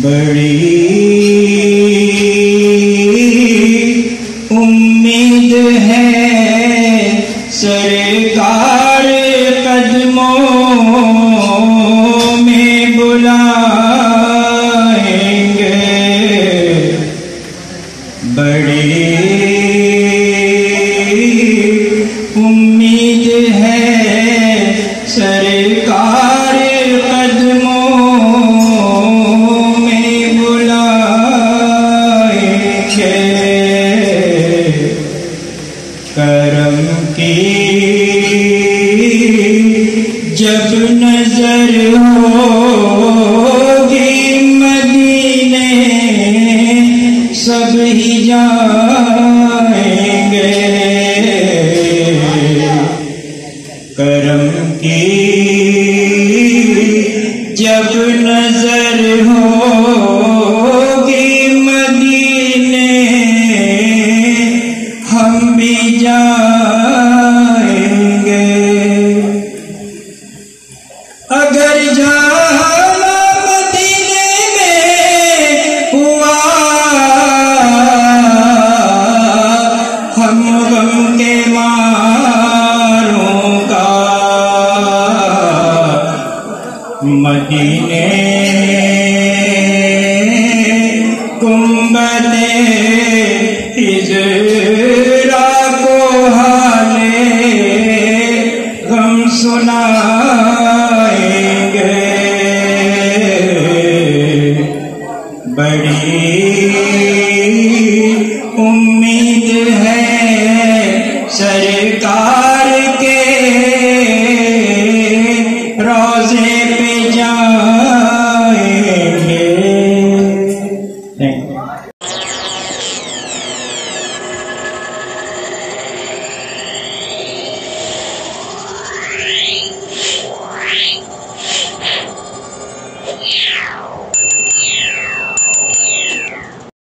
बड़ी उम्मीद है सरकार कदमों में बुलाएंगे। बड़ी उम्मीद है सरकार कदमों में बुलाएंगे। करम की जब नजर होगी मदीने सब ही जाएंगे। करम की जब नजर होगी मदीने हम भी जाएंगे। अगर जाना मदीने में हुआ हम गम के मारों का, मदीने गुंबदे हिजरा को हाले गम सुनाएंगे। बड़ी उम्मीद है सरकार